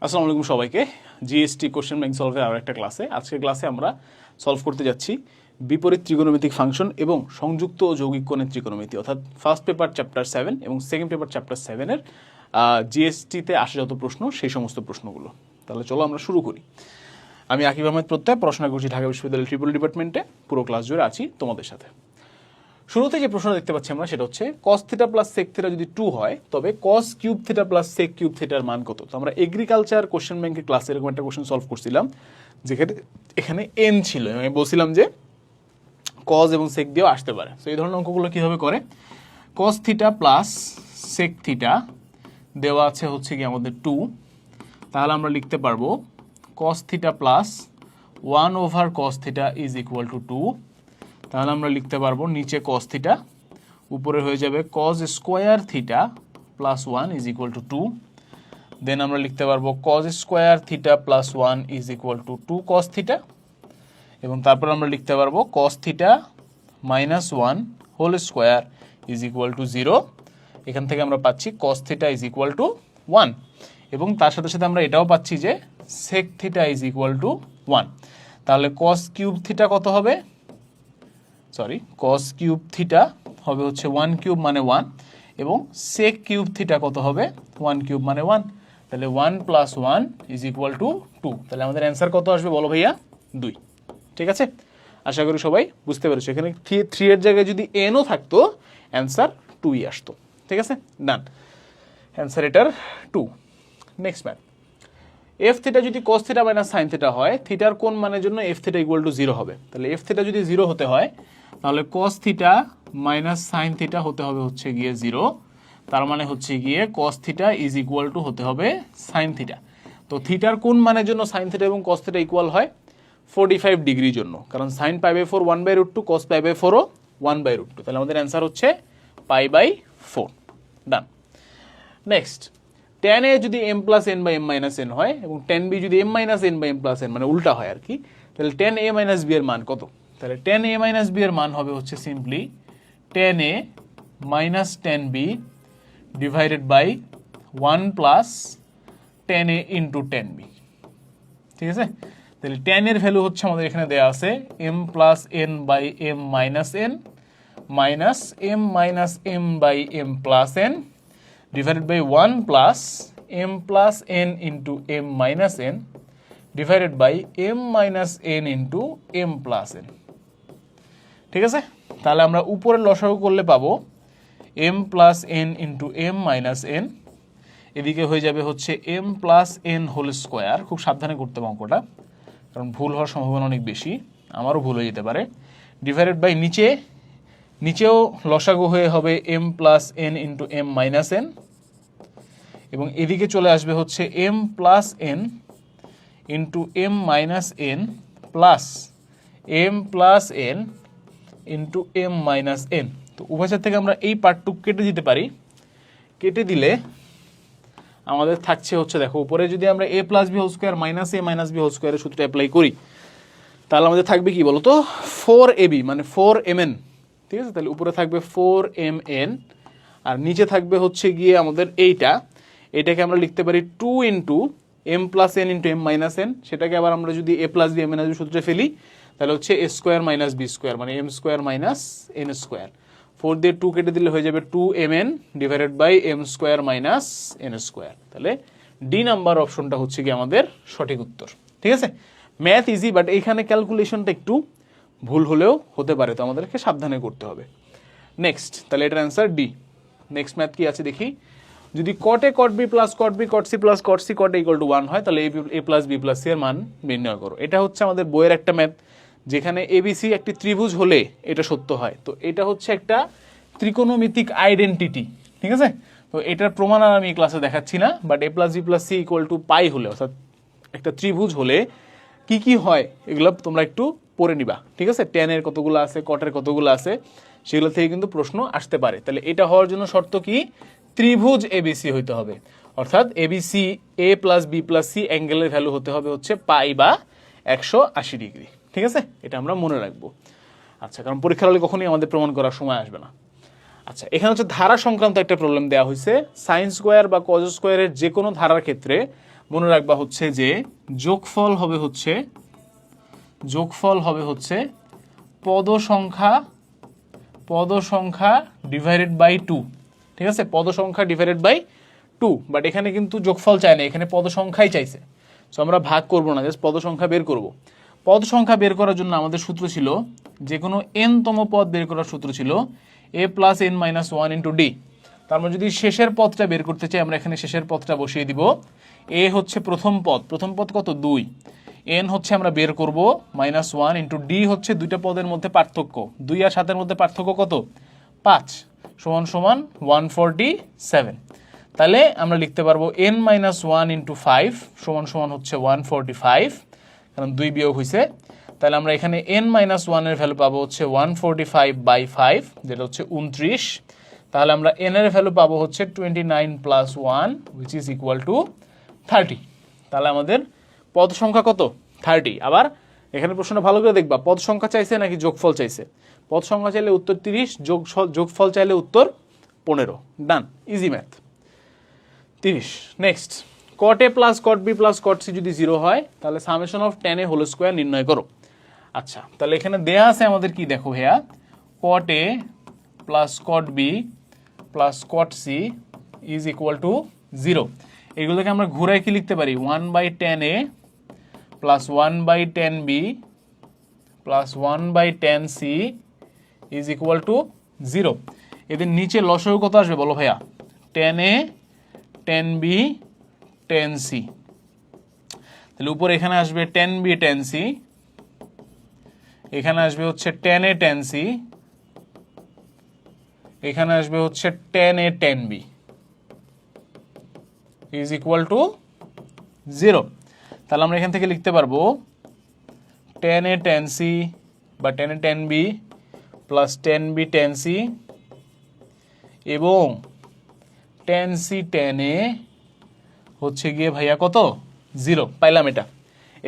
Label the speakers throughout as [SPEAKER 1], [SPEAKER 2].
[SPEAKER 1] আসসালামু আলাইকুম সবাইকে। জিএসটি কোশ্চেন ব্যাংক সলভের আরও একটা ক্লাসে আজকের ক্লাসে আমরা সলভ করতে যাচ্ছি বিপরীত ত্রিকোণমিতিক ফাংশন এবং সংযুক্ত ও যৌগিক কোণের ত্রিকোণমিতি, অর্থাৎ ফার্স্ট পেপার চ্যাপ্টার 7 এবং সেকেন্ড পেপার চ্যাপ্টার 7-এর জিএসটিতে আসা যত প্রশ্ন সেই সমস্ত প্রশ্নগুলো। তাহলে চলো আমরা শুরু করি। আমি আকিব আহমেদ প্রত্যয়, পড়াশোনা করছি ঢাকা বিশ্ববিদ্যালয়ের ট্রিপল ডিপার্টমেন্টে। পুরো ক্লাস জুড়ে আছি তোমাদের সাথে। শুরুতে যে প্রশ্নটা দেখতে পাচ্ছি আমরা সেটা হচ্ছে cos theta plus sec theta যদি 2 হয় তবে cos cube theta plus sec cube থিটার মান কত। তো আমরা এগ্রিকালচার কোশ্চেন ব্যাংকের ক্লাসে এরকম একটা কোশ্চেন সলভ করছিলাম যেখানে এখানে n ছিল, আমি বলছিলাম যে cos এবং sec দিয়েও আসতে পারে। তো এই ধরনের অঙ্কগুলো কীভাবে করে, cos theta plus sec theta দেওয়া আছে হচ্ছে কি আমাদের 2, তাহলে আমরা লিখতে পারবো cos theta plus 1/cos theta is equal to 2। তাহলে আমরা লিখতে পারবো নিচে cos থিটা, উপরে হয়ে যাবে cos square theta plus 1 is equal to 2। Then আমরা লিখতে পারবো cos square theta plus 1 is equal to 2 cos theta, এবং তারপর আমরা লিখতে পারবো cos theta minus 1 whole square is equal to 0। এখান থেকে আমরা পাচ্ছি cos theta is equal to 1, এবং তার সাথে সাথে আমরা এটাও পাচ্ছি যে sec theta is equal to 1। তাহলে cos কিউব থিটা কত হবে, cos কিউব থিটা হবে হচ্ছে 1 কিউব মানে 1, এবং sec কিউব থিটা কত হবে 1 কিউব মানে 1। তাহলে 1 প্লাস 1 ইজ ইকুয়াল টু 2। তাহলে আমাদের অ্যান্সার কত আসবে বলো ভাইয়া, 2। ঠিক আছে, আশা করি সবাই বুঝতে পেরেছো। এখানে 3 এর জায়গায় যদি nও থাকতো অ্যান্সার 2ই আসতো। ঠিক আছে, ডান, অ্যান্সার এটার 2। নেক্সট ম্যাথ, এফ থিটা যদি cos theta minus sine theta হয়, থিটার কোন মানের জন্য এফ থিটা ইকুয়াল টু 0 হবে। তাহলে এফ থিটা যদি 0 হতে হয় তাহলে cos theta minus sine theta হতে হবে হচ্ছে গিয়ে 0, তার মানে হচ্ছে গিয়ে cos theta is equal two হতে হবে সাইন থিটা। তো থিটার কোন মানের জন্য সাইন থিটা এবং cos থিটা ইকুয়াল হয়, 45 ডিগ্রির জন্য, কারণ সাইন π/4 1/√2, cos π/4 ও 1/√2। তাহলে আমাদের অ্যান্সার হচ্ছে π/4। ডান। নেক্সট, tan a যদি m plus n by m minus n হয় এবং tan b যদি m minus n by m plus n, মানে উল্টা হয় আর কি, তাহলে tan a মাইনাস b এর মান কত। তাহলে tan a মাইনাস b এর মান হবে হচ্ছে simply tan a minus tan b divided by 1 plus tan a into tan b। ঠিক আছে, তাহলে tan এর ভ্যালু হচ্ছে আমাদের এখানে দেওয়া আছে m plus n by m minus n minus m minus m by m plus n divided by 1 plus m plus n into m minus n divided by m minus n into m plus n। ঠিক আছে, তাহলে আমরা উপরের লসাগু করলে পাবো m plus n into m minus n, এদিকে হয়ে যাবে হচ্ছে m plus n whole square. খুব সাবধানে করতে হবে অঙ্কটা, কারণ ভুল হওয়ার সম্ভাবনা অনেক বেশি, আমারও ভুল হয়ে যেতে পারে। ডিভাইডেড বাই নিচেও লসাগু হয়ে হবে m plus n into m minus n, এবং এদিকে চলে আসবে হচ্ছে m plus n into m minus n plus m plus n into m minus n। তো উভয় সাইড থেকে আমরা এই পার্টটুকু কেটে দিতে পারি। কেটে দিলে আমাদের থাকছে হচ্ছে, দেখো উপরে যদি আমরা a plus b whole square minus a minus b whole স্কোয়ারের সূত্র অ্যাপ্লাই করি তাহলে আমাদের থাকবে কি বলতো, 4ab মানে 4mn। ঠিক আছে, তাহলে উপরে থাকবে 4mn আর নিচে থাকবে হচ্ছে গিয়ে আমাদের এটাকে আমরা লিখতে পারি 2 into m plus n into m minus n। সেটাকে আবার আমরা যদি a plus b m minus b সূত্রে ফেলি তাহলে হচ্ছে a square minus b square মানে m square minus n square. 4 দিয়ে 2 কেটে দিলে হয়ে যাবে 2mn divided by m square minus n square. তাহলে ডি নাম্বার অপশনটা হচ্ছে কি আমাদের সঠিক উত্তর। ঠিক আছে, ম্যাথ ইজি, বাট এইখানে ক্যালকুলেশনটা একটু ভুল হলেও হতে পারে, তো আমাদেরকে সাবধানে করতে হবে। নেক্সট, তাহলে এটার অ্যান্সার ডি। নেক্সট ম্যাথ কি আছে দেখি, যদি cot a cot b plus cot b cot c plus cot c cot a equal to 1 হয় তাহলে a plus b plus c এর মান নির্ণয় করো। এটা হচ্ছে আমাদের বইয়ের একটা ম্যাথ যেখানে এবিসি একটি ত্রিভুজ হলে এটা সত্য হয়। তো এটা হচ্ছে একটা ত্রিকোণমিতিক আইডেন্টিটি। ঠিক আছে, তো এটার প্রমাণ আর আমি ক্লাসে দেখাচ্ছি না, but a plus b plus c equal to pi হলে, অর্থাৎ একটা ত্রিভুজ হলে কি কি হয় এগুলো তোমরা একটু পড়ে নিবা। ঠিক আছে, tan এর কতগুলো আছে, cot এর কতগুলো আছে, সেগুলো থেকে কিন্তু প্রশ্ন আসতে পারে। তাহলে এটা হওয়ার জন্য শর্ত কি, ত্রিভুজ এবিসি হইতে হবে, অর্থাৎ ABC A plus B plus C অ্যাঙ্গেলের ভ্যালু হতে হবে হচ্ছে পাই বা 180 ডিগ্রি। ঠিক আছে, এটা আমরা মনে রাখবো। আচ্ছা, কারণ পরীক্ষার হলে কখনোই আমাদের প্রমাণ করার সময় আসবে না। আচ্ছা, এখানে হচ্ছে ধারা সংক্রান্ত একটা প্রবলেম দেওয়া হয়েছে। সাইন স্কোয়ার বা কজ স্কোয়ারের যে কোনো ধারার ক্ষেত্রে মনে রাখবা হচ্ছে যে যোগফল হবে হচ্ছে পদ সংখ্যা ডিভাইডেড বাই 2। ঠিক আছে, পদ সংখ্যা ডিভাইডেড বাই 2, বাট এখানে কিন্তু যোগফল চায় না, এখানে পদ সংখ্যাই চাইছে। সো আমরা ভাগ করব না, জাস্ট পদ সংখ্যা বের করব। পদ সংখ্যা বের করার জন্য আমাদের সূত্র ছিল, যে কোনো n তম পদ বের করার সূত্র ছিল a plus n minus 1 into D. তার মানে যদি শেষের পদটা বের করতে চাই, আমরা এখানে শেষের পদটা বসিয়ে দিব। a হচ্ছে প্রথম পদ কত 2, n হচ্ছে আমরা বের করব মাইনাস 1 ইন্টু ডি হচ্ছে দুইটা পদের মধ্যে পার্থক্য, 2 আর 7 এর মধ্যে পার্থক্য কত 5 সমান সমান 147। তাহলে আমরা লিখতে পারবো n মাইনাস 1 ইন্টু 5 সমান সমান হচ্ছে 145, কারণ 2 বিয়োগ হয়েছে। তাহলে আমরা এখানে n মাইনাস 1 এর ভ্যালু পাবো হচ্ছে 145 বাই 5, যেটা হচ্ছে 29। তাহলে আমরা n এর ভ্যালু পাবো হচ্ছে 29 plus 1 which is equal two 30। তাহলে আমাদের পদ সংখ্যা কত 30। আবার এখানে প্রশ্নটা ভালো করে দেখবা, পদ সংখ্যা চাইছে নাকি যোগফল চাইছে। পদ সংখ্যা চাইলে উত্তর 30, যোগফল চাইলে উত্তর 15। Done, easy math. 30। Next, cot a plus cot b plus cot c যদি 0 হয় তাহলে summation of tan a whole square নির্ণয় করো। আচ্ছা, তাহলে এখানে দেয়া আছে আমাদের কি, দেখো ভাইয়া, cot a plus cot b plus cot c is equal to 0। এগুলোকে আমরা ঘুরাই কি লিখতে পারি, 1 by tan a plus 1 by tan b plus 1 by tan c is equal to 0। এদের নিচে লসাগু কত আসবে বলো ভাইয়া, tan a tan b tan c। তাহলে উপরে এখানে আসবে tan b tan c, এখানে আসবে হচ্ছে tan a tan c, এখানে আসবে হচ্ছে tan a tan b is equal to 0। তাহলে আমরা এখান থেকে লিখতে পারবো tan a tan c বা tan a tan b plus tan b tan c এবং tan c tan a হচ্ছে গিয়ে ভাইয়া কত 0। পাইলাম এটা।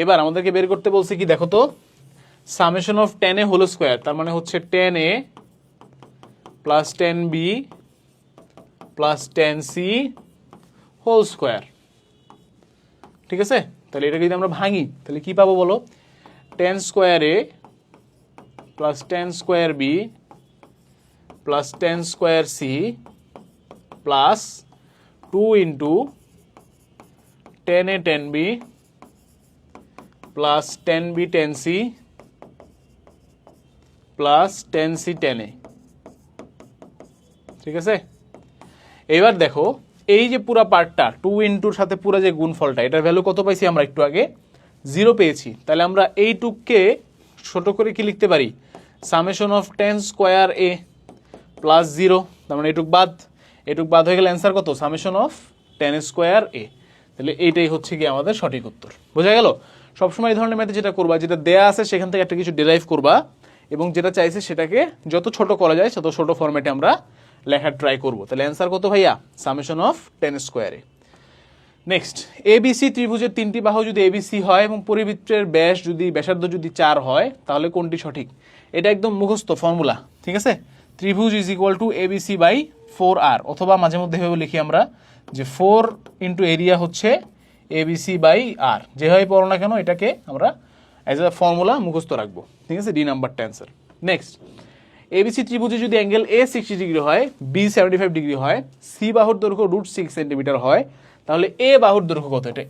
[SPEAKER 1] এবার আমাদেরকে বের করতে বলছে কি, দেখো তো, summation of tan a whole square, তার মানে হচ্ছে tan a plus tan b plus tan c whole square. ঠিক আছে, তাহলে এটাকে যদি আমরা ভাঙি তাহলে কি পাবো বলো, tan square a plus tan square b plus tan square c plus 2 into tan a tan b plus tan b tan c plus tan c tan a। ঠিক আছে, এবার দেখো এই যে পুরা পার্টটা 2 ইন্টুর সাথে পুরো যে গুণফলটা, এটার ভ্যালু কত পাইছি আমরা একটু আগে 0 পেয়েছি। তাহলে আমরা এই টুককে ছোট করে কি লিখতে পারি, summation of tan square a plus 0। তার মানে এটুক বাদ হয়ে গেলে অ্যান্সার কত, summation of tan square a। তাহলে এইটাই হচ্ছে কি আমাদের সঠিক উত্তর। বোঝা গেল? সবসময় এই ধরনের ম্যাথে যেটা করবা, যেটা দেয়া আছে সেখান থেকে একটা কিছু ডিরাইভ করবা এবং যেটা চাইছে সেটাকে যত ছোট করা যায় তত ছোট ফরম্যাটে আমরা লেখার ট্রাই করব। তাহলে অ্যান্সার কত ভাইয়া, summation of tan square a। Next, ABC ত্রিভুজের 3টি বাহু যদি এবিসি হয় এবং পরিবৃত্তের ব্যাসার্ধ যদি 4 হয় তাহলে কোনটি সঠিক। এটা একদম মুখস্থ ফর্মুলা। ঠিক আছে, ত্রিভুজ is equal to ABC by 4r, অথবা মাঝে মধ্যে এভাবে লিখি আমরা যে 4 ইন্টু এরিয়া হচ্ছে এবিসি বাই আর। যেভাবে পড়ো না কেন এটাকে আমরা অ্যাজ এ ফর্মুলা মুখস্থ রাখবো। ঠিক আছে, ডি নাম্বারটা অ্যান্সার। নেক্সট, এবিসি ত্রিভুজে যদি অ্যাঙ্গেল এ 60 ডিগ্রি হয়, বি 75 ডিগ্রি হয়, সি বাহুর দৈর্ঘ্য √6 সেন্টিমিটার হয়, তাহলে এ বাহুর দৈর্ঘ্য কত, এটা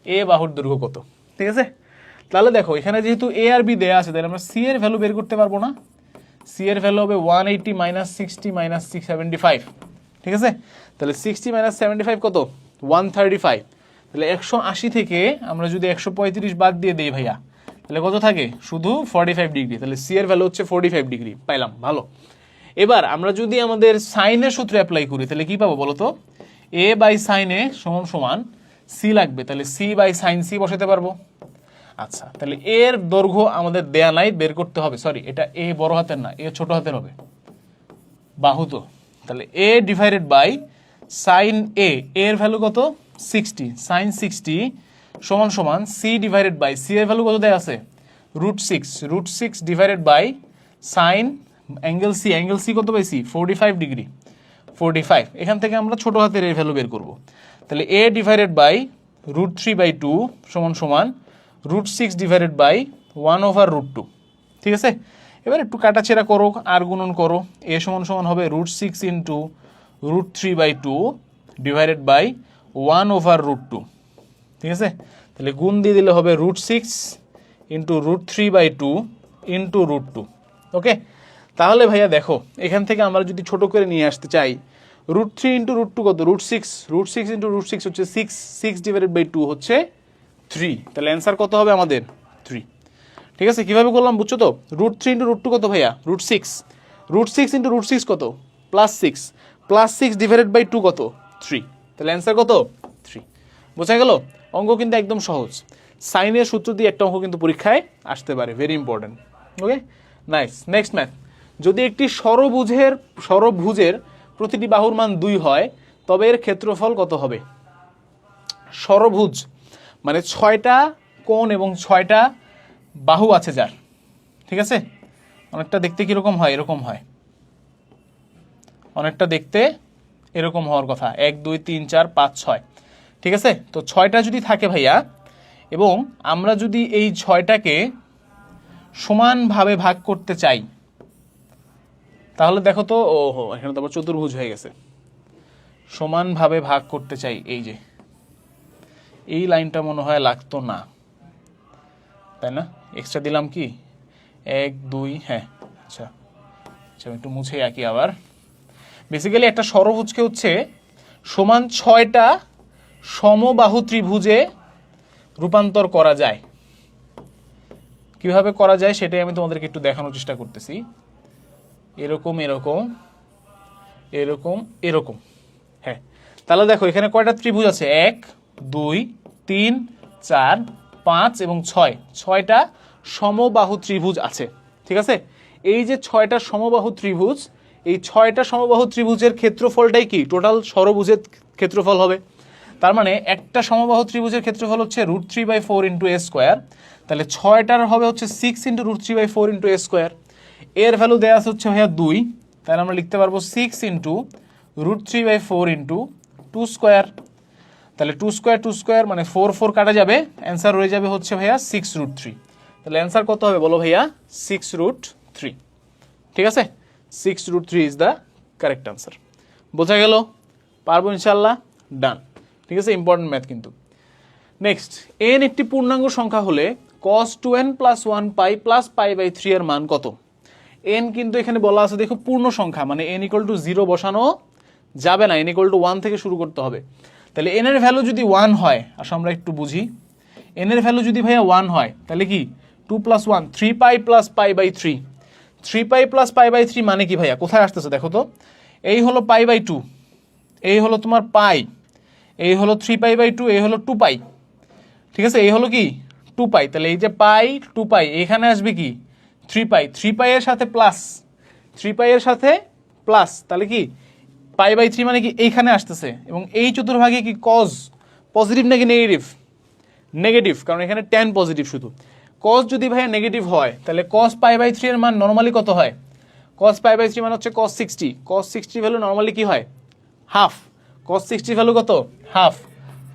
[SPEAKER 1] এ বাহুর দৈর্ঘ্য কত। ঠিক আছে, তাহলে দেখো এখানে যেহেতু এ আর বি দেয়া আছে তাহলে আমরা সি এর ভ্যালু বের করতে পারবো না। সি এর ভ্যালু হবে 180 মাইনাস 60 মাইনাস 675। ঠিক আছে, তাহলে 60 মাইনাস 75 কত, 135। তাহলে 180 থেকে আমরা যদি 135 বাদ দিয়ে দেই ভাইয়া, তাহলে কত থাকে, শুধু 45 ডিগ্রি। তাহলে সি এর ভ্যালু হচ্ছে 45 ডিগ্রি। পাইলাম, ভালো। এবার আমরা যদি আমাদের সাইনের সূত্র অ্যাপ্লাই করি তাহলে কি পাবো বলো তো, এ বাই সাইন এ সমান সমান সি লাগবে, তাহলে সি বাই সাইন সি বসাতে পারবো। আচ্ছা, তাহলে এর দৈর্ঘ্য আমাদের দেয়া নাই, বের করতে হবে। সরি, এটা এ বড় হাতের না, এ ছোট হাতের হবে, বাহু তো। তাহলে এ ডিভাইডেড বাই সাইন এর ভ্যালু কত, 60, সাইন 60 সমান সমান সি ডিভাইডেড বাই, সি এর ভ্যালু কত দেয়া আছে, √6 divided by sine angle C কত পাইছি, 45 ডিগ্রি। 45। এখান থেকে আমরা ছোট হাতের এর ভ্যালু বের করব। তাহলে a ডিভাইডেড বাই √3/2 সমান সমান √6 ডিভাইডেড বাই 1/√2। ঠিক আছে, এবার একটু কাটাছেড়া করো আর গুণন করো। a সমান সমান হবে √6 ইন্টু √3/2 ডিভাইডেড বাই 1/√2। ঠিক আছে, তাহলে গুণ দিয়ে দিলে হবে √6 ইন্টু √3/2 ইন্টু √2। ওকে, তাহলে ভাইয়া দেখো এখান থেকে আমরা যদি ছোট করে নিয়ে আসতে চাই, √3 ইন্টু √2 কত? √6 ইন্টু √6 হচ্ছে 6 ডিভাইডেড বাই 2 হচ্ছে 3। তাহলে অ্যান্সার কত হবে আমাদের? 3। ঠিক আছে, কীভাবে করলাম বুঝছো তো? √3 ইন্টু √2 কত ভাইয়া? √6 ইন্টু √6 কত? +6 ডিভাইডেড বাই 2 কত? 3। তাহলে অ্যান্সার কত? 3। বোঝা গেল? অঙ্ক কিন্তু একদম সহজ। সাইনের সূত্র দিয়ে একটা অঙ্ক কিন্তু পরীক্ষায় আসতে পারে, ভেরি ইম্পর্টেন্ট। ওকে, নাইস। নেক্সট ম্যাথ, যদি একটি ষড়ভুজের প্রতিটি বাহুর মান 2 হয় তবে এর ক্ষেত্রফল কত হবে? ষড়ভুজ মানে 6টা কোণ এবং 6টা বাহু আছে যার। ঠিক আছে, অনেকটা দেখতে কীরকম হয়? এরকম হয়, অনেকটা দেখতে এরকম হওয়ার কথা। 1 2 3 4 5 6। ঠিক আছে, তো 6টা যদি থাকে ভাইয়া, এবং আমরা যদি এই 6টাকে সমানভাবে ভাগ করতে চাই, তাহলে দেখো তো, ওহো এখানে তো আবার চতুর্ভুজ হয়ে গেছে। সমানভাবে ভাগ করতে চাই, এই যে এই লাইনটা মনে হয় লাগতো না, তাই না? এক্সট্রা দিলাম কি? 1 2, হ্যাঁ, আচ্ছা আমি একটু মুছে আঁকি আবার। বেসিক্যালি একটা ষড়ভুজকে হচ্ছে সমান 6টা সমবাহু ত্রিভুজে রূপান্তর করা যায়। কিভাবে করা যায় সেটাই আমি তোমাদেরকে একটু দেখানোর চেষ্টা করতেছি। এরকম এরকম এরকম এরকম, হ্যাঁ। তাহলে দেখো এখানে কয়টা ত্রিভুজ আছে? 1 2 3 4 5 এবং 6। 6টা সমবাহু ত্রিভুজ আছে। ঠিক আছে, এই যে 6টা সমবাহু ত্রিভুজ, এই 6টা সমবাহু ত্রিভুজের ক্ষেত্রফলটাই কি টোটাল ষড়ভুজের ক্ষেত্রফল হবে। তার মানে একটা সমবাহু ত্রিভুজের ক্ষেত্রফল হচ্ছে √3/4 ইন্টু a স্কোয়ার। তাহলে 6টার হবে হচ্ছে 6 ইন্টু √3/4 ইন্টু a স্কোয়ার। এর ভ্যালু দেওয়া আছে হচ্ছে ভাইয়া 2, তাহলে আমরা লিখতে পারবো 6 ইন্টু √3/4 ইন্টু 2 স্কোয়ার। তাহলে 2 স্কোয়ার মানে 4 কাটা যাবে, অ্যান্সার রয়ে যাবে হচ্ছে ভাইয়া 6√3। তাহলে অ্যান্সার কত হবে বলো ভাইয়া? 6√3। ঠিক আছে, 6√3 ইজ দ্য কারেক্ট আনসার। বোঝা গেল? পারবো ইনশাল্লাহ? ডান। ঠিক আছে, ইম্পর্টেন্ট ম্যাথ কিন্তু। নেক্সট, n একটি পূর্ণাঙ্গ সংখ্যা হলে cos 2n + 1 পাই + π/3 এর মান কত? n কিন্তু এখানে বলা আছে দেখো পূর্ণ সংখ্যা, মানে n = 0 বসানো যাবে না, n = 1 থেকে শুরু করতে হবে। তাহলে n এর ভ্যালু যদি 1 হয়, আসো আমরা একটু বুঝি। n এর ভ্যালু যদি ভাইয়া 1 হয় তাহলে কি 2 + 1 3π + π/3। 3π + π/3 মানে কি ভাইয়া? কোথায় আসতেছে দেখো তো? এই হলো π/2, এই হলো তোমার পাই, এই হলো 3π/2, এই হলো 2π। ঠিক আছে, এই হলো কি 2π। তাহলে এই যে পাই 2π, এখানে আসবে কি 3π। 3π এর সাথে প্লাস, 3π এর সাথে প্লাস, তাহলে কি π/3 মানে কি এইখানে আসতেছে। এবং এই চতুর্ভাগে কি cos পজিটিভ নাকি নেগেটিভ? নেগেটিভ, কারণ এখানে tan পজিটিভ শুধু। cos যদি ভাইয়া নেগেটিভ হয় তাহলে cos π/3 এর মান নর্মালি কত হয়? cos π/3 মানে হচ্ছে cos 60। cos 60 ভ্যালু নর্মালি কি হয়? হাফ। cos 60 ভ্যালু কত? হাফ।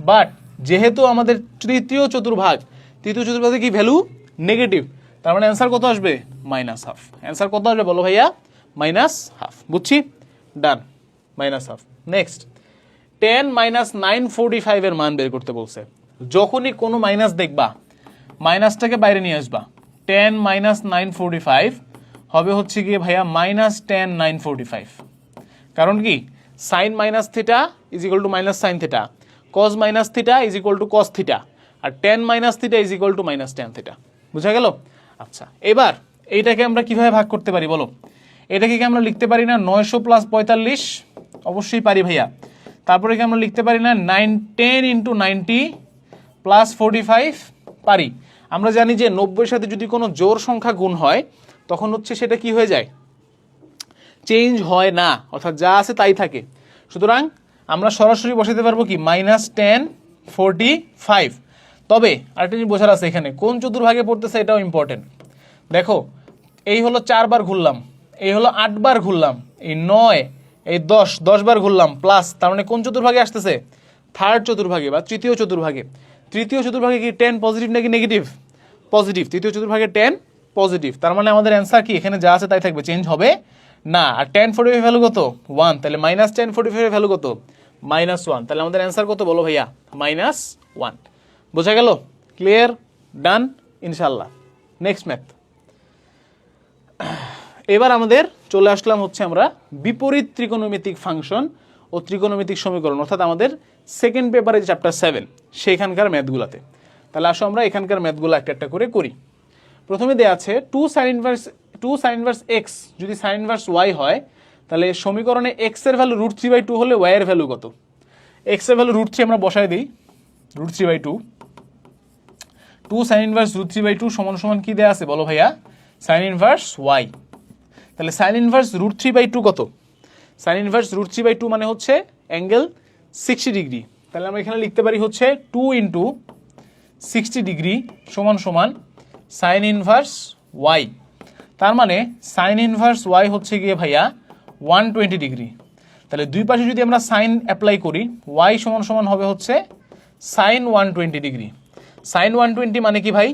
[SPEAKER 1] বাট যেহেতু আমাদের তৃতীয় চতুর্ভাগে কি ভ্যালু? নেগেটিভ, তার মানে অ্যান্সার কত আসবে? -হাফ। অ্যান্সার কত আসবে বলো ভাইয়া? -হাফ। বুঝছি? ডান, -হাফ। নেক্সট, 10 - 945 এর মান বের করতে বলছে। যখনই কোনো মাইনাস দেখবা, মাইনাসটাকে বাইরে নিয়ে আসবা। 10 - 945 হবে হচ্ছে গিয়ে ভাইয়া -10 945। কারণ কি sin - θ = -sin θ, cos - θ = cos θ, আর tan - θ = tan θ। বুঝা গেল? আচ্ছা, এবার এইটাকে আমরা কিভাবে ভাগ করতে পারি বলো? এটাকে কি আমরা লিখতে পারি না 900 + 45? অবশ্যই পারি ভাইয়া। তারপরে কি আমরা লিখতে পারি না 10 × 90 + 45? পারি। আমরা জানি যে 90-এর সাথে যদি কোনো জোড় সংখ্যা গুণ হয় তখন হচ্ছে সেটা কি হয়ে যায়? চেঞ্জ হয় না, অর্থাৎ যা আছে তাই থাকে। সুতরাং আমরা সরাসরি বসাতে পারবো কি -10 45। তবে আরেকটা জিনিস বোঝার আছে, এখানে কোন চতুর্ভাগে পড়তেছে এটাও ইম্পর্টেন্ট। দেখো এই হলো 4 বার ঘুরলাম, এই হলো 8 বার ঘুরলাম, এই 9 এই 10 বার ঘুরলাম প্লাস, তার মানে কোন চতুর্ভাগে আসতেছে? থার্ড চতুর্ভাগে বা তৃতীয় চতুর্ভাগে। তৃতীয় চতুর্ভাগে কি 10 পজিটিভ নাকি নেগেটিভ? পজিটিভ। তৃতীয় চতুর্ভাগে 10 পজিটিভ, তার মানে আমাদের অ্যান্সার কি এখানে যা আছে তাই থাকবে, চেঞ্জ হবে না। আর 1045 ভ্যালু কত? 1, তাহলে -1045 ভ্যালু কত? -1, তাহলে আমাদের অ্যান্সার কত বলো ভাইয়া? -1। বোঝা গেল? ক্লিয়ার? ডান ইনশাল্লাহ। Next math. এবার আমাদের চলে আসলাম হচ্ছে আমরা বিপরীত ত্রিকোণমিতিক ফাংশন ও ত্রিকোণমিতিক সমীকরণ, অর্থাৎ আমাদের সেকেন্ড পেপারে চ্যাপ্টার 7 সেখানকার ম্যাথগুলোতে। তাহলে আসো আমরা এখানকার ম্যাথগুলো একটা একটা করে করি। প্রথমে দেয়া আছে 2 sin ইনভার্স x যদি sin ইনভার্স y হয়, তাহলে সমীকরণে x এর ভ্যালু √3/2 হলে y এর ভ্যালু কত? x এর ভ্যালু √3 আমরা বসাই দিই, √3/2। 2 sin ইনভার্স √3/2 সমান সমান কি দেয়া আছে বলো ভাইয়া? sin inverse y। তাহলে sin ইনভার্স √3/2 কত? sin ইনভার্স √3/2 মানে হচ্ছে অ্যাঙ্গেল 60 ডিগ্রি। তাহলে আমরা এখানে লিখতে পারি হচ্ছে 2 × 60 ডিগ্রি সমান সমান sin ইনভার্স y। তার মানে sin ইনভার্স y হচ্ছে গিয়ে ভাইয়া 120 ডিগ্রি। তাহলে দুই পাশে যদি আমরা সাইন অ্যাপ্লাই করি, y সমান সমান হবে হচ্ছে sin 120 ডিগ্রি। sin 120 মানে কি ভাই?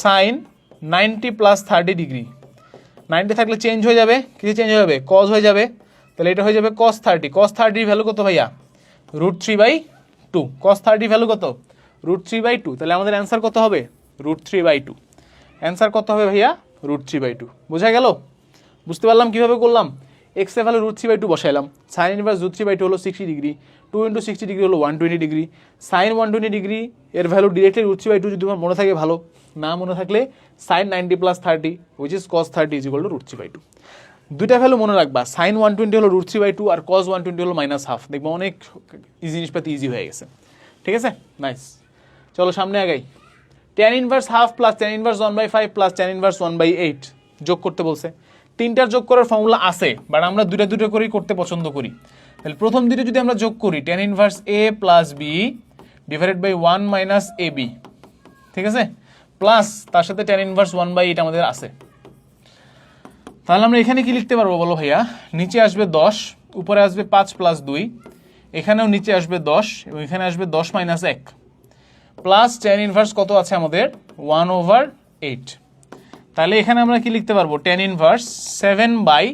[SPEAKER 1] sin 90 + 30 degree. 90 থাকলে চেঞ্জ হয়ে যাবে, কিছু চেঞ্জ হয়ে যাবে, cos হয়ে যাবে। তাহলে এটা হয়ে যাবে cos 30। cos 30 ভ্যালু কত ভাইয়া? √3/2। cos 30 ভ্যালু কত? √3/2। তাহলে আমাদের অ্যান্সার কত হবে? √3/2। অ্যান্সার কত হবে ভাইয়া? √3/2। বোঝা গেল? বুঝতে পারলাম কিভাবে করলাম? এক্স এর ভ্যালু √3/2 বসাইলাম, সাইন ইনভার্স √3/2 হলো 60 ডিগ্রি, 2 × 60 ডিগ্রি হলো 120 ডিগ্রি। সাইন 120 ডিগ্রি এর ভ্যালু ডিরেক্টলি √3/2 যদি তোমার মনে থাকে ভালো, না মনে থাকলে সাইন 90 + 30 which is cos 30 = √3/2। দুইটা ভ্যালু মনে রাখবা, সাইন 120 হলো √3/2 আর cos 120 হলো -1/2। দেখবো অনেক জিনিসপাতি ইজি হয়ে গেছে। ঠিক আছে, নাইস। চলো সামনে আগাই। tan inverse half plus tan inverse 1/5 plus tan inverse 1/8 যোগ করতে বলছে। তিনটার যোগ করার ফর্মুলা আছে, বাট আমরা দুটো করেই করতে পছন্দ করি। তাহলে প্রথম দুটো যদি আমরা যোগ করি, tan inverse a + b / 1 - ab, ঠিক আছে, প্লাস তার সাথে tan ইনভার্স 1/8 আমাদের আছে। তাহলে আমরা এখানে কি লিখতে পারবো বলো ভাইয়া? নিচে আসবে 10, উপরে আসবে 5 + 2, এখানেও নিচে আসবে 10 এবং এখানে আসবে 10 - 1 প্লাস tan ইনভার্স কত আছে আমাদের? 1/8। তাহলে এখানে আমরা কি লিখতে পারবো? tan ইনভার্স 7/10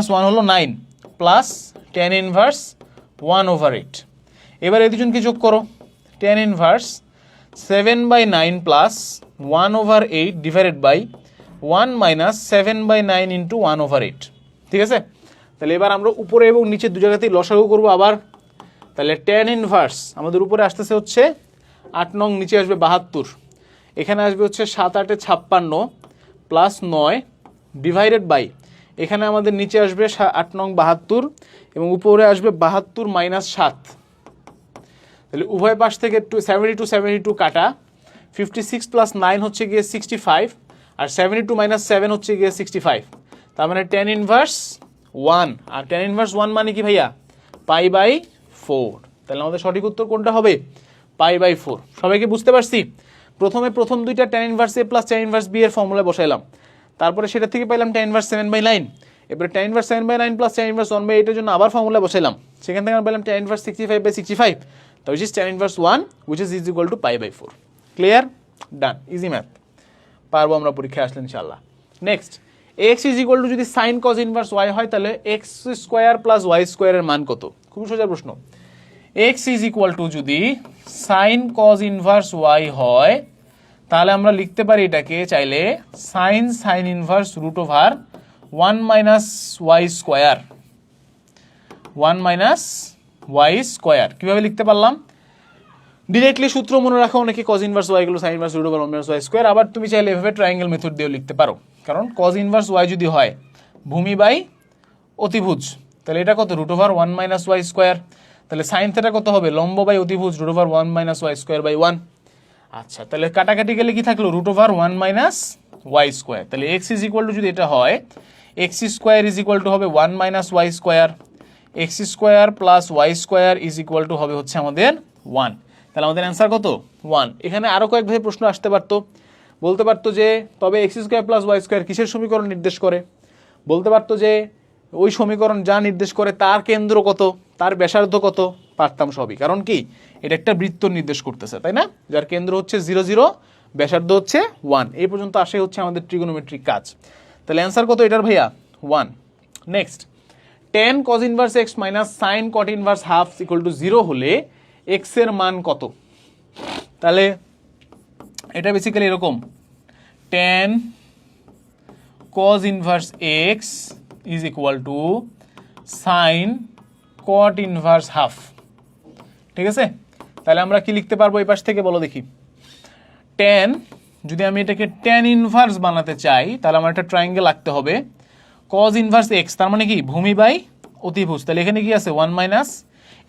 [SPEAKER 1] - 1 হলো 9 প্লাস tan ইনভার্স 1/8। এবার এই দুজনকে যোগ করো, tan inverse 7/9 plus 1/8 divided by 1 - 7/9 × 1/8। ঠিক আছে, তাহলে এবার আমরা উপরে এবং নিচে দু জায়গাতেই লসাগু করবো আবার। তাহলে tan ইনভার্স আমাদের উপরে আসতেছে হচ্ছে 8 নং, নিচে আসবে 72, এখানে আসবে হচ্ছে 7 × 8 = 56 প্লাস 9 ডিভাইডেড বাই, এখানে আমাদের নিচে আসবে 8 নং 72 এবং উপরে আসবে 72 - 7। তাহলে উভয় পাশ থেকে 72 কাটা, 56 + 9 হচ্ছে গিয়ে 65 আর 72 - 7 হচ্ছে গিয়ে 65। তার মানে tan ইনভার্স 1, আর tan ইনভার্স 1 মানে কি ভাইয়া? π/4। তাহলে আমাদের সঠিক উত্তর কোনটা হবে? π/4। সবাইকে বুঝতে পারছি? প্রথমে প্রথম দুইটা tan inverse a plus tan inverse b এর ফর্মুলা বসাইলাম, তারপরে সেটা থেকে পাইলাম tan ইনভার্স 7/9, এবারে tan inverse 7/9 plus tan inverse 1/8 এর জন্য আবার ফর্মুলা বসাইলাম, সেখান থেকে আমরা পাইলাম tan ইনভার্স 65/65, তো which is tan inverse 1 which is equal to π/4। Clear? Done, easy math, পারবো আমরা পরীক্ষায় আসলে ইনশাআল্লাহ। Next, x is equal to যদি সাইন কজ ইনভার্স y হয়, তাহলে x² + y² এর মান কত? খুব সোজা প্রশ্ন। x ইজ ইকুয়াল টু যদি সাইন কজ ইনভার্স y হয়, তাহলে আমরা লিখতে পারি এটাকে চাইলে সাইন ইনভার্স √1 - y²। 1 - y²। কিভাবে লিখতে পারলাম? ডিরেক্টলি সূত্র মনে রাখো, অনেকে cos ইনভার্স y গুলো sin ইনভার্স √1 - y²। আবার তুমি চাইলে এভাবে ট্রায়াঙ্গেল মেথড দিয়েও লিখতে পারো, কারণ cos ইনভার্স y যদি হয় ভূমি বাই অতিভুজ, তাহলে এটা কত? √1 - y²। তাহলে sin θ কত হবে? লম্ব বাই অতিভুজ √1 - y²/1। আচ্ছা, তাহলে কাটাকাটি গেলে কি থাকলো? √1 - y²। তাহলে x ইজ ইকুয়াল টু যদি এটা হয়, x² ইজ ইকুয়াল টু হবে 1 - y², x² + y² is equal two হবে হচ্ছে আমাদের 1। তাহলে আমাদের অ্যান্সার কত? 1। এখানে আরও কয়েকভাবে প্রশ্ন আসতে পারতো, বলতে পারতো যে তবে x² + y² কিসের সমীকরণ নির্দেশ করে? বলতে পারতো যে ওই সমীকরণ যা নির্দেশ করে তার কেন্দ্র কত, তার ব্যাসার্ধ কত পারতাম সবই, কারণ কি এটা একটা বৃত্ত নির্দেশ করতেছে, তাই না, যার কেন্দ্র হচ্ছে 0 0, ব্যাসার্ধ হচ্ছে 1। এই পর্যন্ত আসে হচ্ছে আমাদের ট্রিগোনোমেট্রিক কাজ। তাহলে অ্যান্সার কত এটার ভাইয়া? 1। Next, tan cos inverse x minus sine cot inverse half equal to 0 হলে x এর মান কত? তাহলে এটা বেসিক্যালি এরকম, tan cos inverse x is equal to sine cot inverse half. ঠিক আছে, তাহলে আমরা কি লিখতে পারবো এই পাশ থেকে বলো দেখি। tan, যদি আমি এটাকে tan ইনভার্স বানাতে চাই তাহলে আমার একটা ট্রায়াঙ্গেল আঁকতে হবে। cos ইনভার্স x তার মানে কি ভূমি বাই অতিভুজ, তাহলে এখানে কি আছে 1 মাইনাস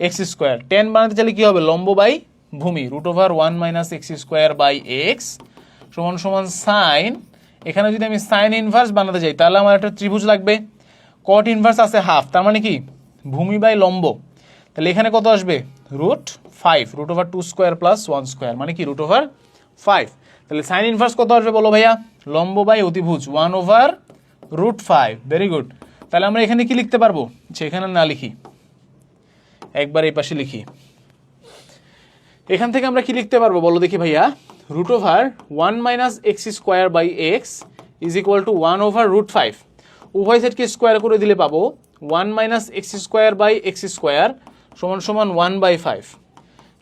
[SPEAKER 1] এক্স স্কোয়ার। tan বানাতে চাইলে কি হবে লম্ব বাই ভূমি, root over 1 minus x square by x সমান সমান সাইন, এখানে যদি আমি সাইন ইনভার্স বানাতে চাই তাহলে আমার একটা ত্রিভুজ লাগবে। cot ইনভার্স আছে হাফ, তার মানে কি ভূমি বাই লম্ব, তাহলে এখানে কত আসবে root 5, root over 2 square plus 1 square মানে কি রুট ওভার 5। তাহলে সাইন ইনভার্স কত আসবে বলো ভাইয়া? লম্ব বাই অতিভুজ 1 ওভার রুট 5। Very good. তাহলে আমরা এখানে কি লিখতে পারবো? এখানে না লিখি, একবার এই পাশে লিখি। এখান থেকে আমরা কি লিখতে পারবো বলো দেখি ভাইয়া? Root over 1 minus x square by x is equal to 1 over root 5। উভয় সাইডকে স্কোয়ার করে দিলে পাবো 1 minus x square by x square সমান সমান 1 বাই 5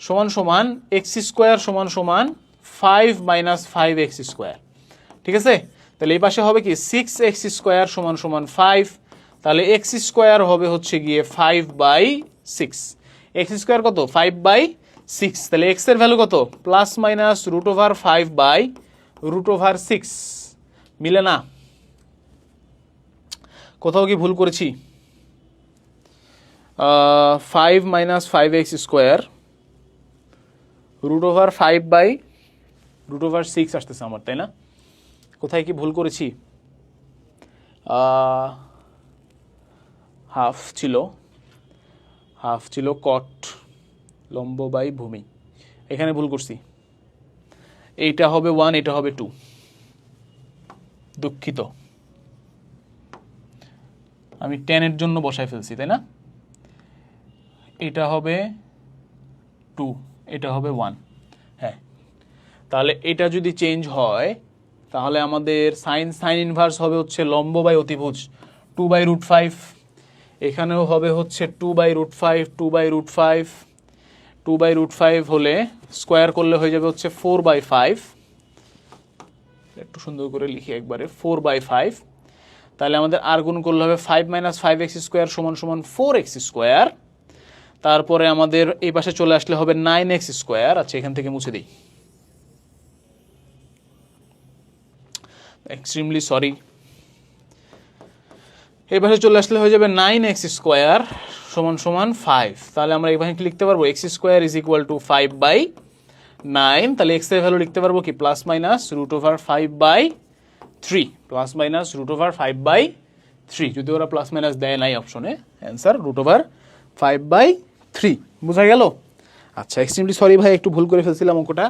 [SPEAKER 1] সমান সমান এক্স স্কোয়ার সমান সমান 5 মাইনাস 5 এক্স স্কোয়ার। ঠিক আছে, তাহলে এই পাশে হবে কি 6 এক্স স্কোয়ার সমান সমান 5, তাহলে এক্স স্কোয়ার হবে হচ্ছে গিয়ে 5 বাই 6। এক্স স্কোয়ার কত? 5 বাই 6। তাহলে এক্স এর ভ্যালু কত? Plus minus root over 5 by root over 6। মিলে না? কোথাও কি ভুল করেছি? 5 minus 5 x square root over 5 by root over 6 আসতেছে আমার, তাই না? কোথায় কি ভুল করেছি? হাফ ছিল কট লম্ব বাই ভূমি, এখানে ভুল করছি। এইটা হবে 1, এটা হবে 2, দুঃখিত, আমি 10 এর জন্য বসায় ফেলছি, তাই না? এটা হবে 2, এটা হবে 1। হ্যাঁ, তাহলে এটা যদি চেঞ্জ হয় তাহলে আমাদের সাইন ইনভার্স হবে হচ্ছে লম্ব বাই অতিভুজ 2 বাই রুট 5, এখানেও হবে হচ্ছে 2 by root 5, 2 by root 5, 2 by root 5 হলে স্কোয়ার করলে হয়ে যাবে হচ্ছে 4 বাই 5। একটু সুন্দর করে লিখি একবারে, 4 বাই 5। তাহলে আমাদের আর গুণ করলে হবে 5 মাইনাস 5 এক্স স্কোয়ার সমান সমান 4 এক্স স্কোয়ার। তারপরে আমাদের এই পাশে চলে আসলে হবে 9 এক্স স্কোয়ার। আচ্ছা, এখান থেকে মুছে দিই, এক্সট্রিমলি সরি। এই পাশে চলে আসলে হয়ে যাবে 9 এক্স স্কোয়ার সমান সমান 5। তাহলে আমরা এখানে কি লিখতে পারবো? X square is equal to 5 by 9। তাহলে এক্স এর ভ্যালু লিখতে পারবো কি plus minus root over 5 by 3, plus minus root over 5 by 3, যদি ওরা প্লাস মাইনাস দেয় নাই অপশনে, অ্যান্সার রুট ওভার 5 বাই 3। বোঝা গেল? আচ্ছা, এক্সট্রিমলি সরি ভাই, একটু ভুল করে ফেলছিলাম অঙ্কটা।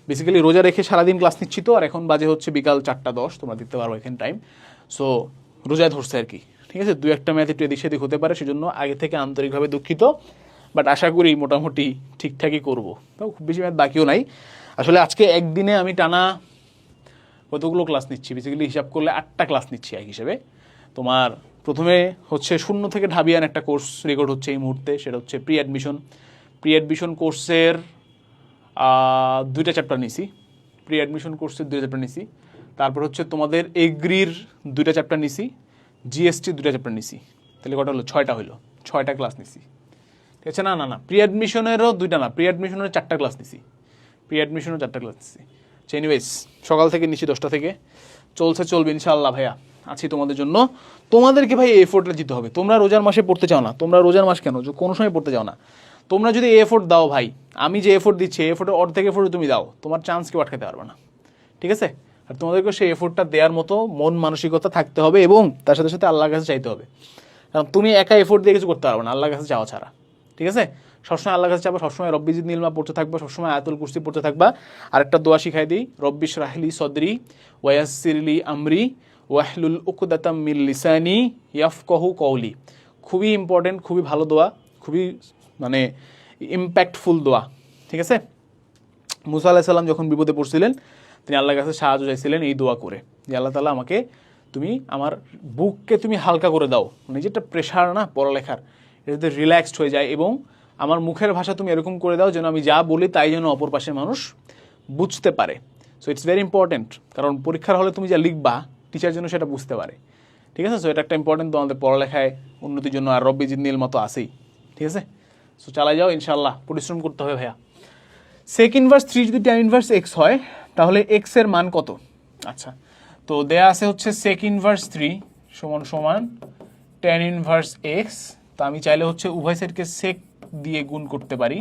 [SPEAKER 1] বেসিক্যালি রোজা রেখে সারাদিন ক্লাস নিচ্ছি তো, আর এখন বাজে হচ্ছে বিকাল 4:10, তোমরা দেখতে পারো এখানে টাইম। সো রোজায় ধরছে আর কি, ঠিক আছে? 2-1টা ম্যাথ একটু এদিক সেদিক হতে পারে, সেজন্য আগে থেকে আন্তরিকভাবে দুঃখিত, বাট আশা করি মোটামুটি ঠিকঠাকই করবো। তো খুব বেশি ম্যাথ বাকিও নাই আসলে। আজকে একদিনে আমি টানা কতগুলো ক্লাস নিচ্ছি, বেসিক্যালি হিসাব করলে 8টা ক্লাস নিচ্ছি এক হিসেবে। তোমার প্রথমে হচ্ছে শূন্য থেকে ঢাবিয়ান একটা কোর্স রেকর্ড হচ্ছে এই মুহূর্তে, সেটা হচ্ছে প্রি অ্যাডমিশন কোর্সের 2টা চ্যাপ্টার নিছি, প্রি অ্যাডমিশন কোর্সের 2টা চ্যাপ্টার নিছি। তারপর হচ্ছে তোমাদের এগ্রির 2টা চ্যাপ্টার নিছি, জিএসটির 2টা চ্যাপ্টার নিছি। তাহলে কটা হলো? 6টা হলো, 6টা ক্লাস নিছি, ঠিক আছে? না, প্রি অ্যাডমিশনেরও 2টা না, প্রি অ্যাডমিশনের 4টা ক্লাস নিছি, প্রি অ্যাডমিশনের 4টা ক্লাস নিছি। এনিওয়েজ, সকাল থেকে নিচ্ছি 10টা থেকে, চলবে ইনশাআল্লাহ ভাইয়া, আছি তোমাদের জন্য। তোমাদেরকে ভাই এই এফোর্টটা দিতে হবে। তোমরা রোজার মাসে পড়তে চাও না, তোমরা রোজার মাস কেন, কোনো সময় পড়তে চাও না, তোমরা যদি এই এফোর্ট দাও ভাই, আমি যে এফোর্ট দিচ্ছি এই এফোর্টের অর্ধেক এফোর্ট তুমি দাও, তোমার চান্স কেউ আটকাতে পারবে না, ঠিক আছে? আর তোমাদেরকে সেই এফোর্টটা দেওয়ার মতো মন মানসিকতা থাকতে হবে, এবং তার সাথে সাথে আল্লাহর কাছে চাইতে হবে। কারণ তুমি একা এফোর্ট দিয়ে কিছু করতে পারবে না আল্লাহর কাছে চাওয়া ছাড়া, ঠিক আছে? সবসময় আল্লাহর কাছে চাবো, সবসময় রব্বি জিদ নিলমা পড়তে থাকবা, সবসময় আয়াতুল কুরসি পড়তে থাকবা। আরেকটা দোয়া শিখাই দিই, রব্বি ইশরাহ লি সদরি ওয়া ইয়াসসির লি আমরি ওয়াহলুল উকদাতাম মিন লিসানি ইয়াফকাহু কওলি। খুবই ইম্পর্টেন্ট, খুবই ভালো দোয়া, খুবই মানে ইম্প্যাক্টফুল দোয়া, ঠিক আছে। মুসা আলাইহিস সালাম যখন বিপদে পড়ছিলেন তিনি আল্লাহর কাছে সাহায্য চাইছিলেন এই দোয়া করে যে আল্লাহ তাআলা আমাকে তুমি আমার বুককে তুমি হালকা করে দাও, মানে যেটা প্রেশার না পড়ালেখার, এটাতে রিল্যাক্সড হয়ে যায়, এবং আমার মুখের ভাষা তুমি এরকম করে দাও যেন আমি যা বলি তাই যেন অপর পাশের মানুষ বুঝতে পারে। সো ইটস ভেরি ইম্পর্টেন্ট, কারণ পরীক্ষার হলে তুমি যা লিখবা টিচার যেন সেটা বুঝতে পারে, ঠিক আছে। সো এটা একটা ইম্পর্টেন্ট, তো আমাদের পড়ালেখায় উন্নতির জন্য আর রব্বি জিদনিল মতো আসেই, ঠিক আছে। সো চালাই যাও ইনশাআল্লাহ, পরিশ্রম করতে হবে ভাইয়া। সেক ইনভার্স 3 যদি ট্যান ইনভার্স এক্স হয় তাহলে এক্স এর মান কত? আচ্ছা, তো দেয়া আছে হচ্ছে সেক ইনভার্স 3 সমান সমান ট্যান ইনভার্স এক্স। তো আমি চাইলে হচ্ছে উভয় সেটকে সেক দিয়ে গুণ করতে পারি।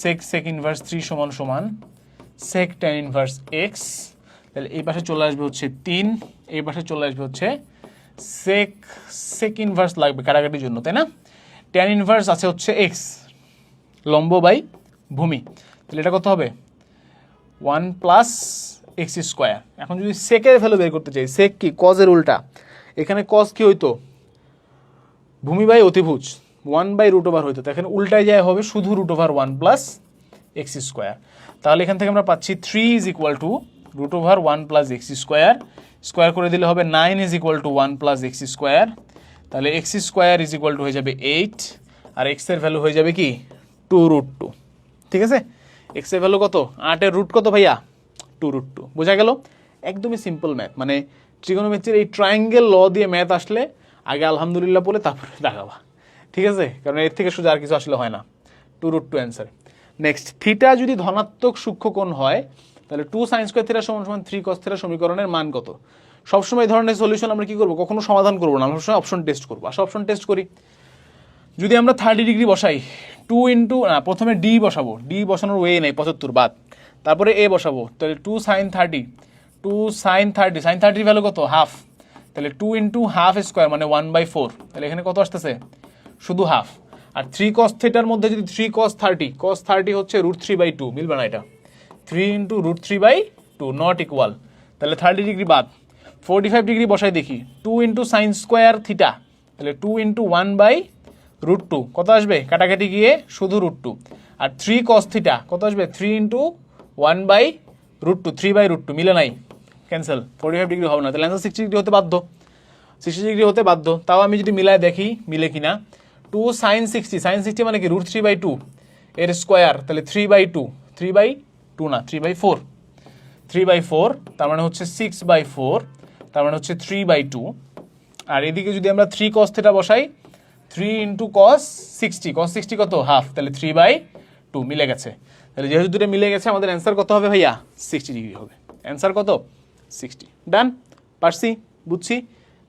[SPEAKER 1] সেক ইনভার্স 3 সমান সমান সেক ট্যান ইনভার্স এক্স, তাহলে এই পাশে চলে আসবে হচ্ছে 3, এই পাশে চলে আসবে হচ্ছে সেক ইনভার্স লাগবে কাটাকাটির জন্য, তাই না। ট্যান ইনভার্স আছে হচ্ছে এক্স, লম্ব বাই ভূমি, তাহলে এটা কত হবে 1 প্লাস এক্স স্কোয়ার। এখন যদি সেকের ভ্যালু বের করতে চাই, সেক কি কজের উল্টা, এখানে কজ কি হইতো ভূমি বাই অতিভুজ 1 বাই রুট ওভার হইতো, তো এখানে উল্টায় যায় হবে শুধু root over 1 plus x square. তাহলে এখান থেকে আমরা পাচ্ছি 3 is equal to root over 1 plus x square, square করে দিলে হবে 9 is equal to 1 plus x square, তাহলে x square is equal to হয়ে যাবে 8, আর এক্স এর ভ্যালু হয়ে যাবে কি 2 রুট 2, ঠিক আছে। এক্স এর ভ্যালু কত, 8 এর রুট কত ভাইয়া 2 রুট 2, বোঝা গেল। একদমই সিম্পল ম্যাথ, মানে ট্রিগোনোমেট্রির এই ট্রায়াঙ্গেল ল দিয়ে ম্যাথ আসলে আগে আলহামদুলিল্লাহ বলে তারপরে দেখাবা, ঠিক আছে, কারণ এর থেকে সোজা আর কিছু আসলে হয় না। 2 রুট 2 অ্যান্সার। নেক্সট, থিটা যদি ধনাত্মক সূক্ষ্মকোণ হয় তাহলে 2 সাইন স্কোয়ার থিটা সমান সমান 3 কস থিটা সমীকরণের মান কত? সবসময় এই ধরনের সলিউশন আমরা কি করবো, কখনো সমাধান করবো না, আমরা সবসময় অপশন টেস্ট করবো। আসলে অপশন টেস্ট করি, যদি আমরা 30 ডিগ্রি বসাই 2 ইন্টু না, প্রথমে ডি বসাবো, ডি বসানোর ওয়ে নেই 75 বাদ, তারপরে এ বসাবো, তাহলে 2 সাইন 30, সাইন 30 ভ্যালু কত হাফ, তাহলে 2 ইন্টু হাফ স্কোয়ার মানে 1/4, তাহলে এখানে কত আসতেছে শুধু হাফ। আর 3 কস থিটার মধ্যে যদি 3 কস 30 হচ্ছে রুট 3/2, মিলবে না এটা, 3 ইন্টু রুট 3/2 নট ইকুয়াল, তাহলে 30 ডিগ্রি বাদ। 45 ডিগ্রি বসাই দেখি, 2 ইন্টু সাইন স্কোয়ার থিটা, তাহলে 2 ইন্টু 1/√2 কত আসবে, কাটাকাটি গিয়ে শুধু √2, আর 3 কস থিটা কত আসবে 3 ইন্টু 1/√2, 3/√2 মিলে নাই, ক্যান্সেল। 45 ডিগ্রি হবে না, তাহলে অ্যান্সার 60 ডিগ্রি হতে বাধ্য, 60 ডিগ্রি হতে বাধ্য। তাও আমি যদি মিলায় দেখি মিলে কিনা, 2 সাইন 60 মানে কি √3/2 এর স্কোয়ার, তাহলে 3/2 না 3/4, তার মানে হচ্ছে 6/4, তার মানে হচ্ছে 3/2। আর এদিকে যদি আমরা 3 কস থিটা বসাই, 3 ইন্টু কস 60 কত হাফ, তাহলে 3/2 মিলে গেছে। তাহলে যেহেতু দুটো মিলে গেছে আমাদের অ্যান্সার কত হবে ভাইয়া 60 ডিগ্রি হবে। অ্যান্সার কত 60, ডান, পারছি, বুঝছি।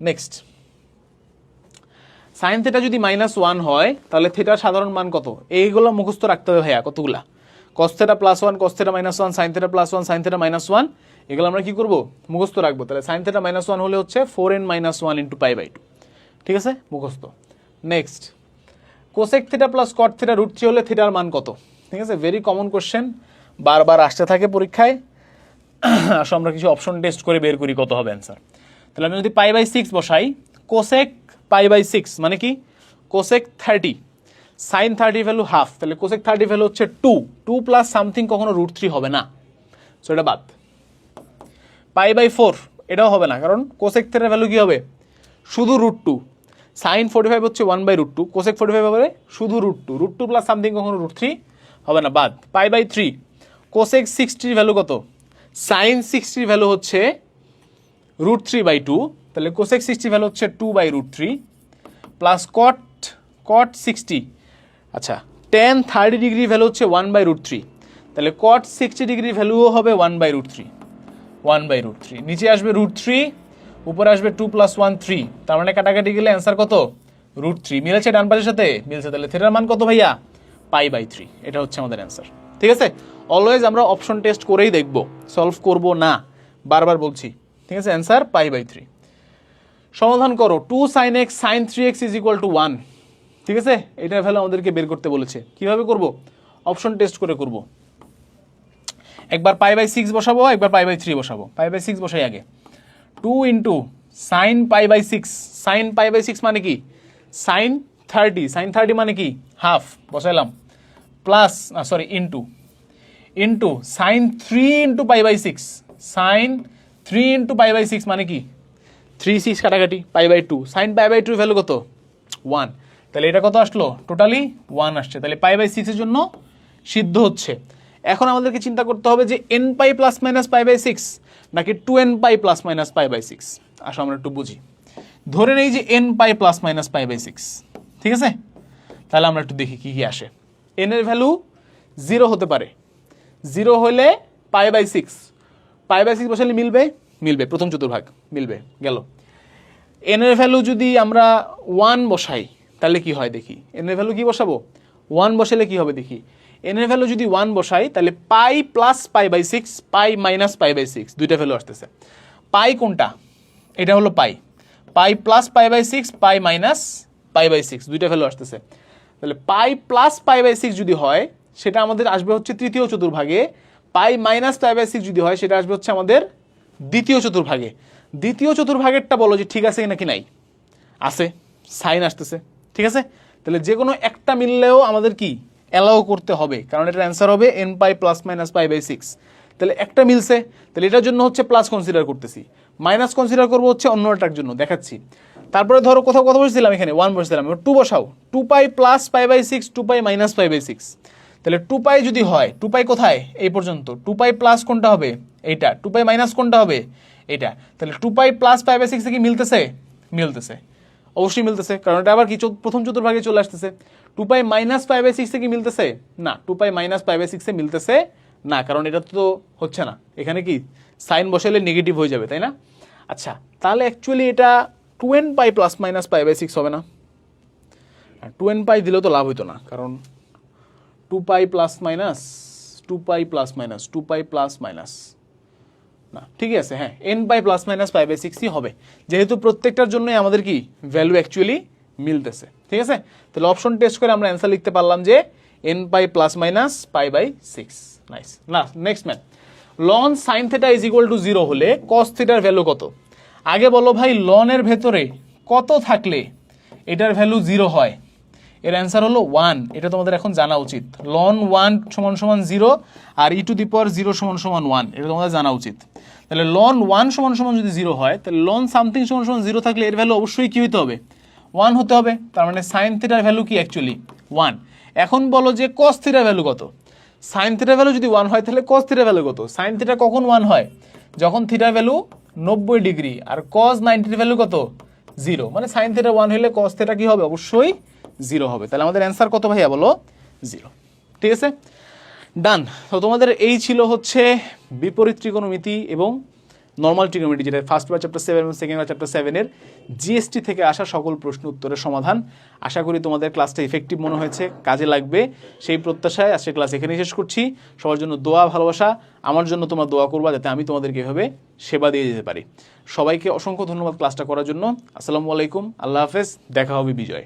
[SPEAKER 1] নেক্সট, সাইন থিটা যদি -1 হয় তাহলে থিটার সাধারণ মান কত? এইগুলো মুখস্থ রাখতে হবে ভাইয়া, কতগুলা cos theta +1, cos theta -1, sine theta +1, sine theta -1, এগুলো আমরা কি করব মুখস্থ রাখবো। তাহলে সাইন থিটা -1 হলে হচ্ছে 4n - 1 × π/2, ঠিক আছে, মুখস্থ। Next, cosec theta plus cot theta √3 হলে থিটার মান কত? ঠিক আছে, ভেরি কমন কোশ্চেন, বারবার আসতে থাকে পরীক্ষায়। আসলে আমরা কিছু অপশন টেস্ট করে বের করি কত হবে অ্যান্সার। তাহলে আমি যদি π/6 বসাই, কোসেক π/6 মানে কি কোসেক 30, সাইন 30 ভ্যালু হাফ, তাহলে কোসেক 30 ভ্যালু হচ্ছে 2 প্লাস সামথিং, কখনো √3 হবে না, সো এটা বাদ। π/4 এটাও হবে না, কারণ কোসেক থিটার ভ্যালু কি হবে শুধু √2, সাইন 45 হচ্ছে 1/√2, কোসেক 45 হবে শুধু √2 প্লাস সামথিং, কখনো √3 হবে না, বাদ। π/3 কোসেক 60 ভ্যালু কত, সাইন 60 ভ্যালু হচ্ছে √3/2, তাহলে কোসেক 60 ভ্যালু হচ্ছে 2/√3 প্লাস কট 60, আচ্ছা tan 30 ডিগ্রি ভ্যালু হচ্ছে 1/√3, তাহলে কট 60 ডিগ্রি ভ্যালুও হবে 1/√3, নিচে আসবে √3, উপরে আসবে 2 + 1 3, তার মানে কাটাকাটি গেলে অ্যান্সার কত √3, মিলেছে ডান পাশের সাথে মিলছে, তাহলে থিটার মান কত ভাইয়া π/3, এটা হচ্ছে আমাদের অ্যান্সার। ঠিক আছে, অলওয়েজ আমরা অপশন টেস্ট করেই দেখব, সলভ করব না, বারবার বলছি। ঠিক আছে, অ্যান্সার π/3। সমাধান করো 2 sin x sin 3x = 1, ঠিক আছে, এটার ভ্যালু আমাদেরকে বের করতে বলেছে। কিভাবে করব, অপশন টেস্ট করে করব। একবার π/6 বসাবো, একবার π/3 বসাবো। π/6 বসাই আগে, 2 × sine pi by 6, sine pi by 6 মানে কি সাইন 30, সাইন 30 মানে কি হাফ, বসাইলাম, plus sorry into sine 3 into pi by 6, sine 3 into pi by 6 মানে কি 3 6 কাটাকাটি pi by 2, sine pi by 2 value কত 1, তাহলে এটা কত আসলো টোটালি 1 আসছে, তাহলে পাই বাই 6 এর জন্য সিদ্ধ হচ্ছে। এখন আমাদেরকে চিন্তা করতে হবে যে n pi plus minus pi by 6 নাকি 2n pi plus minus pi by 6। আসো আমরা একটু বুঝি, ধরে নেই যে n pi plus minus pi by 6, ঠিক আছে, তাহলে আমরা একটু দেখি কি কি আসে। এন এর ভ্যালু 0 হতে পারে, 0 হলে পাই বাই 6, পাই বাই 6 বসালে মিলবে প্রথম চতুর্ভাগ মিলবে গেল। এন এর ভ্যালু যদি আমরা 1 বসাই তাহলে কি হয় দেখি, এন এর ভ্যালু কি বসাবো 1 বসালে কি হবে দেখি, এন এর ভ্যালু যদি 1 বসাই তাহলে pi plus pi by 6, pi minus pi by 6 দুইটা ভ্যালু আসতেছে। পাই কোনটা, এটা হলো pi, pi plus pi by 6, pi minus pi by 6 দুইটা ভ্যালু আসতেছে। তাহলে পাই প্লাস পাই বাই 6 যদি হয় সেটা আমাদের আসবে হচ্ছে তৃতীয় চতুর্ভাগে, পাই মাইনাস পাই বাই 6 যদি হয় সেটা আসবে হচ্ছে আমাদের দ্বিতীয় চতুর্ভাগে। দ্বিতীয় চতুর্ভাগেরটা বলো যে ঠিক আছে নাকি নাই, আছে, সাইন আসতেছে, ঠিক আছে, তাহলে যে কোনো একটা মিললেও আমাদের কি অ্যালাউ করতে হবে, কারণ এটার অ্যান্সার হবে n pi plus minus pi by 6। তাহলে একটা মিলছে, তাহলে এটার জন্য হচ্ছে প্লাস কনসিডার করতেছি, মাইনাস কনসিডার করবো হচ্ছে অন্যটার জন্য, দেখাচ্ছি। তারপরে ধরো কোথাও কথা বলছিলাম, এখানে 1 বসেছিলাম, 2 বসাও, 2 pi plus pi by 6, 2 pi minus pi by 6, তাহলে 2 পাই যদি হয়, 2 পাই কোথায় এই পর্যন্ত, 2 পাই প্লাস কোনটা হবে এইটা, 2 পাই মাইনাস কোনটা হবে এটা, তাহলে 2 পাই প্লাস পাই বাই 6 কি মিলতেছে, অবশ্যই মিলতেছে, কারণ এটা আবার কি প্রথম চতুর্ভাগে চলে আসতেছে। 2 পাই মাইনাস পাই বাই 6 কি মিলতেছে না, 2 পাই মাইনাস পাই বাই 6 মিলতেছে না, কারণ এটা তো হচ্ছে না, এখানে কি সাইন বসাইলে নেগেটিভ হয়ে যাবে, তাই না। আচ্ছা, তাহলে অ্যাকচুয়ালি এটা 2n pi plus minus pi by 6 হবে না, 2n পাই দিলেও তো লাভ হইতো না, কারণ 2 pi plus minus 2 pi plus minus 2 pi plus minus না, ঠিকই আছে, হ্যাঁ n pi plus minus pi by 6ই হবে, যেহেতু প্রত্যেকটার জন্যই আমাদের কি ভ্যালু অ্যাকচুয়ালি মিলতেছে, ঠিক আছে। তাহলে অপশন টেস্ট করে আমরা অ্যান্সার লিখতে পারলাম যে n pi plus minus pi by 6। Nice. না নেক্সট ম্যান, লন sine theta is equal to 0 হলে কস থিটার ভ্যালু কত। আগে বলো ভাই, লনের ভেতরে কত থাকলে এটার ভ্যালু 0 হয়, এর অ্যান্সার হলো 1, এটা তোমাদের এখন জানা উচিত। লন 1 সমান সমান 0 আর ই টু দি পাওয়ার 0 সমান সমান 1, এটা তোমাদের জানা উচিত। তাহলে লন 1 সমান সমান যদি 0 হয়, তাহলে লন সামথিং সমান সমান 0 থাকলে এর ভ্যালু অবশ্যই কি হতে হবে 1 হতে হবে, তার মানে সাইন থিটার ভ্যালু কি অ্যাকচুয়ালি 1। এখন বলো যে কস থিটার ভ্যালু কত, সাইন থিটার ভ্যালু যদি 1 হয় তাহলে কস থিটার ভ্যালু কত। সাইন থিটা কখন 1 হয়, যখন থিটার ভ্যালু 90 ডিগ্রি আর কস 90 ভ্যালু কত 0, মানে সাইন থিটা 1 হলে কস থিটা কি হবে অবশ্যই 0 হবে। তাহলে আমাদের অ্যান্সার কত ভাইয়া বলো 0, ঠিক আছে, ডান। তো তোমাদের এই ছিল হচ্ছে বিপরীত ত্রিকোণমিতি এবং নর্মাল ট্রিগোনোমেট্রি, যেটা ফার্স্ট বার চ্যাপ্টার 7 এবং সেকেন্ড বার চ্যাপ্টার 7 এর জিএসটি থেকে আসা সকল প্রশ্ন উত্তরের সমাধান। আশা করি তোমাদের ক্লাসটা ইফেক্টিভ মনে হয়েছে, কাজে লাগবে সেই প্রত্যাশায় আজকে ক্লাস এখানেই শেষ করছি। সবার জন্য দোয়া ভালোবাসা, আমার জন্য তোমরা দোয়া করবা যাতে আমি তোমাদেরকে এভাবে সেবা দিয়ে যেতে পারি। সবাইকে অসংখ্য ধন্যবাদ ক্লাসটা করার জন্য। আসসালামু আলাইকুম, আল্লাহ হাফেজ, দেখা হবে বিজয়।